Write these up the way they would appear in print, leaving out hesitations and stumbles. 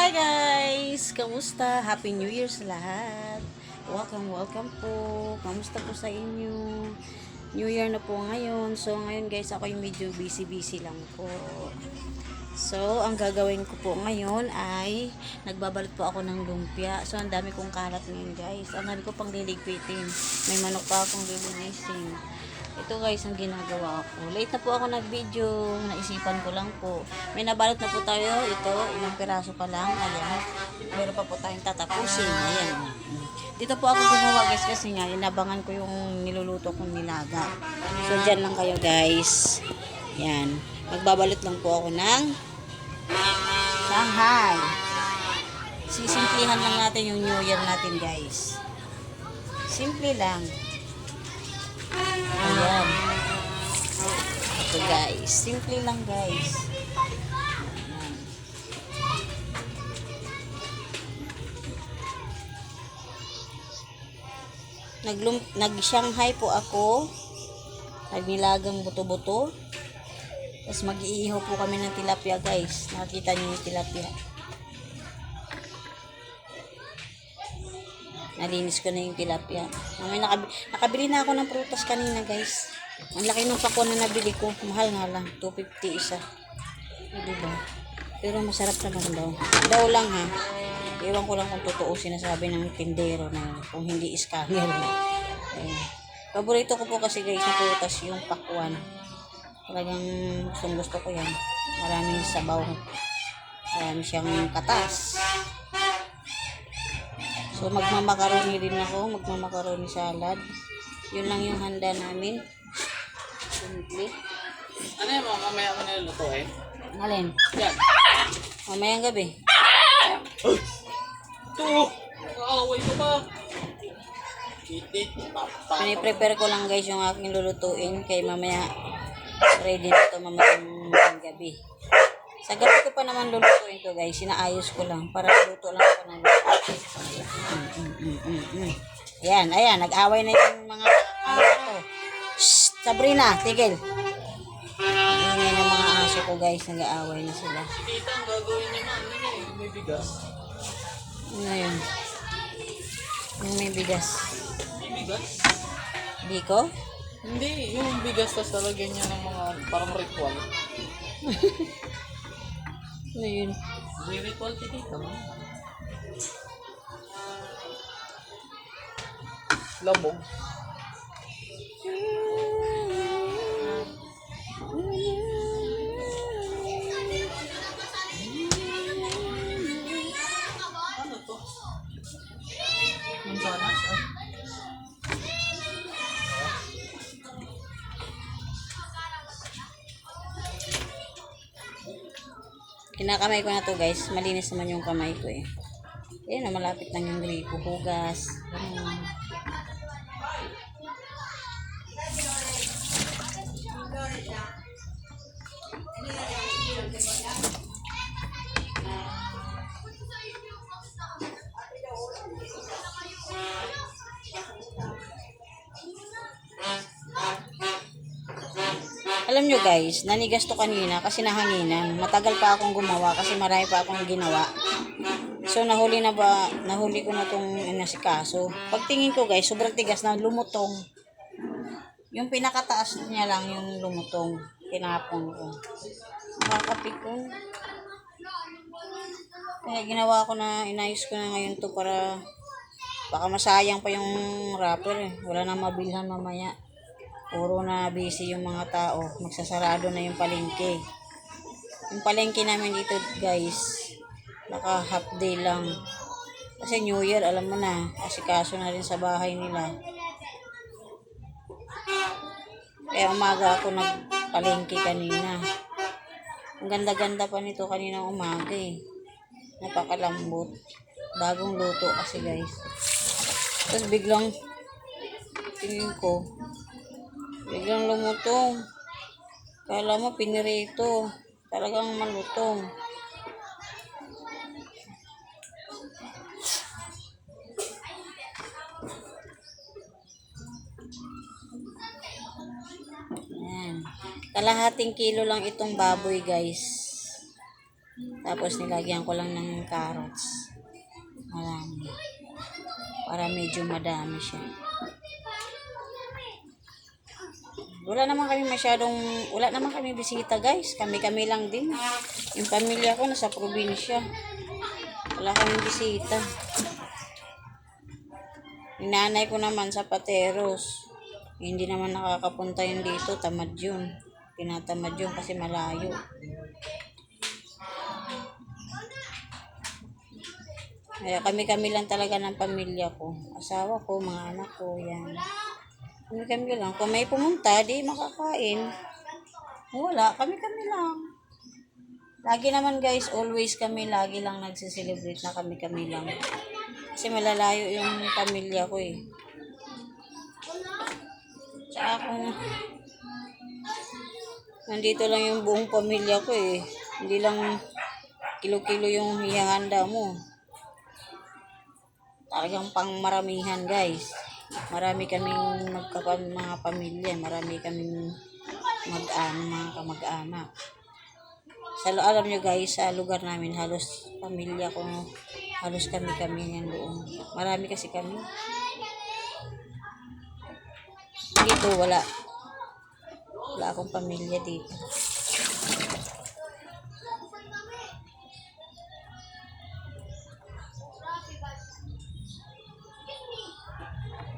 Hi guys! Kamusta? Happy New Year sa lahat! Welcome po! Kamusta po sa inyo? New Year na po ngayon. So ngayon guys, ako yung medyo busy lang po. So, ang gagawin ko po ngayon ay nagbabalot po ako ng lumpia. So, ang dami kong kalat ngayon guys. Ang dami ko pang liligpitin. May manok pa akong lilinisin. Ito guys ang ginagawa ko. Late na po ako nag-video. Naisipan ko lang po. May nabalot na po tayo. Ito, ilang piraso pa lang. Ayan. Meron pa po tayong tatapusin. Ayan. Dito po ako gumawa guys kasi nga inabangan ko yung niluluto kong nilaga. So, dyan lang kayo guys. Ayan. Magbabalot lang po ako ng Shanghai. Sisimplihan lang natin yung New Year natin guys. Simple lang. Ayan. Ito guys. Simple lang guys. Nag-Shanghai po ako. Nagnilagang buto-buto. Tapos mag-iihaw po kami ng tilapia guys. Nakita niyo yung tilapia. Nalinis ko na yung tilapia. Nakabili na ako ng prutas kanina guys. Ang laki ng pakwan na nabili ko. Mahal nga lang. 250 isa. Diba? Pero masarap naman daw. Daw lang ha. Ewan ko lang kung totoo sinasabi ng tindero na kung hindi scammer. Paborito ko po kasi guys na prutas yung pakwan. Talagang gusto ko yan. Maraming sabaw. Marami siyang katas. So, magmamakaroni rin ako. Magmamakaroni salad. Yun lang yung handa namin. Simple. Ano yung mamaya mo niluluto eh? Alin? Yan. Mamayang gabi. Ito! Nakakaway ko ba? Kitit. Piniprepare ko lang guys yung aking lulutuin. Kay mamaya ready na ito mamayang gabi. Sa gabi ko pa naman lulutuin to guys. Sinaayos ko lang. Para luto lang ako ng Ayan, ayan. Nag-away na yung mga ito. Shhh! Sabrina, tigil. Ingay ng mga aso ko guys. Nag-aaway na sila. Si tita ang gagawin niya na. Ano eh? May bigas. Ano yun? Yung may bigas. May bigas? Biko? Hindi. Yung bigas tas talagyan niya ng mga parang ritual. Ano yun? May ritual si tita mo. Labog. Ano to? Mansanas? Kinakamay ko na to guys. Malinis naman yung kamay ko eh. Ayan na, malapit lang yung gripo. Hugas. Alam nyo guys, nanigas to kanina kasi nahanginan. Matagal pa akong gumawa kasi marami pa akong ginawa. So nahuli ko na tong inasikaso. Pagtingin ko guys, sobrang tigas na lumutong. Yung pinakataas niya lang yung lumutong. Tinapon ko. Nakakapikon. Kaya ginawa ko na, inayos ko na ngayon to para baka masayang pa yung wrapper eh. Wala na mabilhan mamaya. Puro na busy yung mga tao. Magsasarado na yung palengke. Yung palengke namin dito guys, naka half day lang. Kasi New Year, alam mo na, asikaso na rin sa bahay nila. Kaya umaga ako nagpalengke kanina. Ang ganda-ganda pa nito kanina umaga eh. Napakalambot. Bagong luto kasi guys. Tapos biglang tingin ko, biglang lumutong. Kala mo pinirito. Talagang malutong. Ayan. Kalahating kilo lang itong baboy guys. Tapos Tapos nilagyan ko lang ng carrots. Marami. Para medyo madami siya. Wala naman kami bisita guys. Kami-kami lang din. Yung pamilya ko nasa probinsya. Wala kaming bisita. Yung nanay ko naman sa Pateros. Hindi naman nakakapunta yun dito. Tamad yun. Tinatamad yun kasi malayo. Kaya kami-kami lang talaga ng pamilya ko. Asawa ko, mga anak ko, yan. Kami-kami lang. Kung may pumunta, di makakain. Wala, kami-kami lang. Lagi naman guys, always kami lagi lang nagsiselebrate na kami-kami lang. Kasi malalayo yung pamilya ko eh. Tsaka kung nandito lang yung buong pamilya ko eh. Hindi lang kilo-kilo yung hihanda mo. Talagang pang maramihan guys. Marami kaming mga pamilya. Marami kaming mga kamag-anak. Alam nyo guys, sa lugar namin halos pamilya ko, halos kami yan doon. Marami kasi kami. Dito wala akong pamilya dito.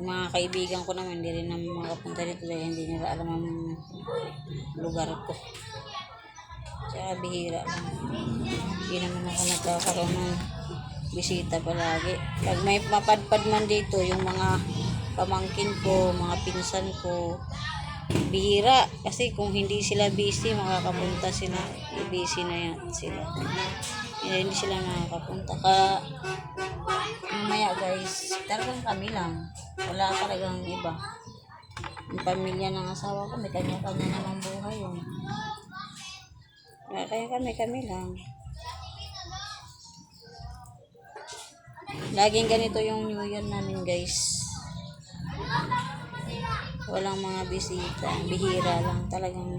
Mga kaibigan ko naman, hindi rin naman makapunta dito dahil hindi nila alam ang lugar ko. Tsaka bihira lang. Hindi naman ako nagkakaroon ng bisita palagi. Pag may mapadpad man dito, yung mga pamangkin ko, mga pinsan ko, bihira. Kasi kung hindi sila busy, makakapunta sila. Busy na yan sila. Hindi sila nakakapunta. Mamaya guys, talagang kami lang. Wala talagang iba. Yung pamilya ng asawa ko, may kanya-kanya namang buhay yun. Kaya kami lang. Laging ganito yung New Year namin guys. Walang mga bisita. Bihira lang. Talagang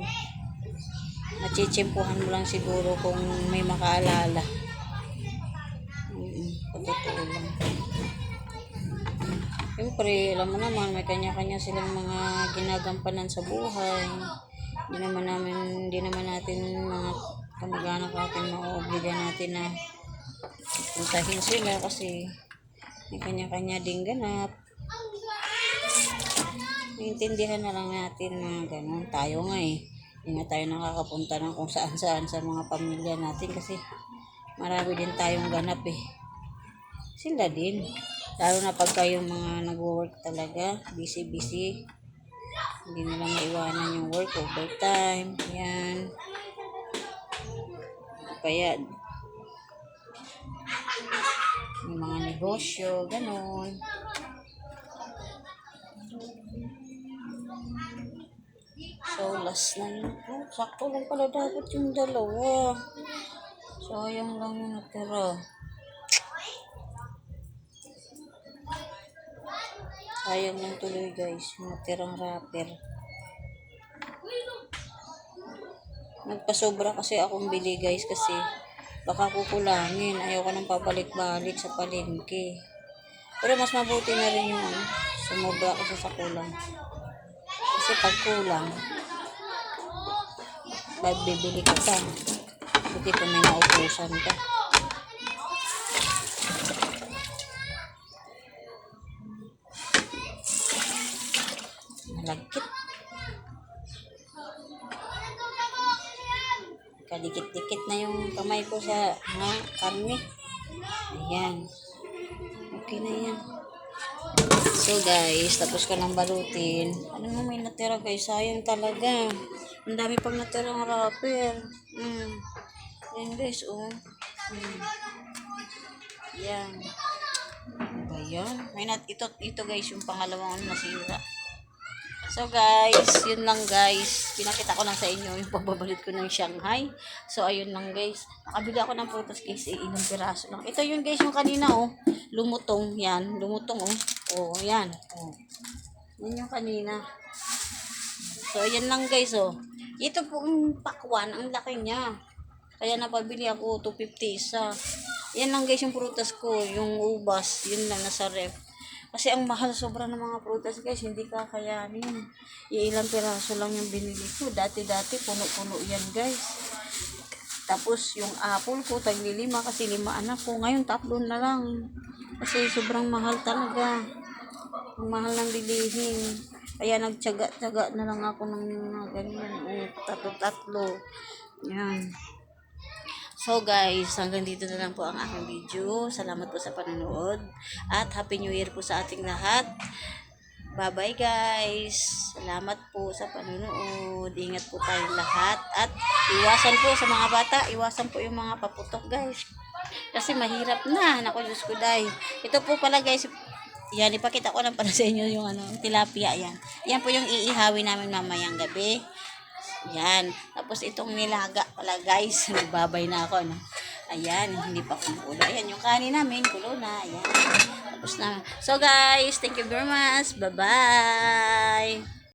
machichimpuhan mo lang siguro kung may makaalala. Totoo lang. Siyempre, alam mo naman, may kanya-kanya silang mga ginagampanan sa buhay. Hindi naman natin mga kamag-anak natin maoobliga natin na puntahin sila kasi may kanya-kanya ding ganap. Maintindihan na lang natin na gano'n. Tayo nga eh. Hindi nga tayo nakakapunta ng kung saan-saan sa mga pamilya natin kasi marami din tayong ganap eh. Sila din. Lalo na pag kayong mga nag-work talaga, busy-busy. Hindi nila maiwanan yung work, overtime, yan. Kaya, yung mga negosyo, ganon. So, last na yun. Oh, sakto lang pala dapat yung dalawa. Sayang lang yung natira. Sayang lang tuloy guys, yung natirang wrapper. Nagpasobra kasi akong bili guys kasi baka kukulangin. Ayaw ko nang pabalik-balik sa palengke. Pero mas mabuti na rin yung sumobra kasi sa kulang. Kasi pag kulang, bibili ka pa. Buti kung may mautusan ka. Malagkit. Kadikit-dikit na yung kamay ko sa karne. Ayan. Okay na yan. So guys, tapos ko nang balutin. Ano nga may natira guys? Sayang talaga. Ang dami pang natirang wrapper. Yan guys, oh. Yan. Ano ba yan? Ito guys, yung pangalawang nasira. So guys, yun lang guys. Pinakita ko lang sa inyo yung pagbabalit ko ng Shanghai. So ayun lang guys. Nakabili ako ng prutas guys. Ilang piraso lang. Ito yun guys, yung kanina oh. Lumutong. Yan. Lumutong oh. Oh, yan. Oh. Yan yung kanina. So ayan lang guys oh. Ito po yung pakwan. Ang laki niya. Kaya napabili ako 250 isa. Yan lang guys yung prutas ko, yung ubas, yun lang nasa ref. Kasi ang mahal sobra ng mga prutas guys, hindi kakayanin. Ilang piraso lang yung binili ko. Dati-dati puno-puno yan guys. Tapos yung apple ko, tagli-5 kasi 5 anak ko. Ngayon 3 na lang. Kasi sobrang mahal talaga. Ang mahal ng bilihin. Kaya nagtyaga-tyaga na lang ako ng mga ganyan. Tatlo-tatlo. Yan. So guys, hanggang dito na lang po ang aking video. Salamat po sa panonood. At Happy New Year po sa ating lahat. Bye-bye guys. Salamat po sa panonood. Ingat po tayong lahat. At iwasan po sa mga bata. Iwasan po yung mga paputok guys. Kasi mahirap na. Naku, Diyos ko day. Ito po pala guys. Yan, ipakita ko lang pala sa inyo yung tilapia. Yan. Yan po yung iihawin namin mamayang gabi. Yan. Tapos itong nilaga pala guys. Nagbabay na ako. No? Ayan. Hindi pa kumulo. Ayan yung kanin namin. Kulo na. Ayan. Tapos na. So guys, thank you very much. Bye-bye.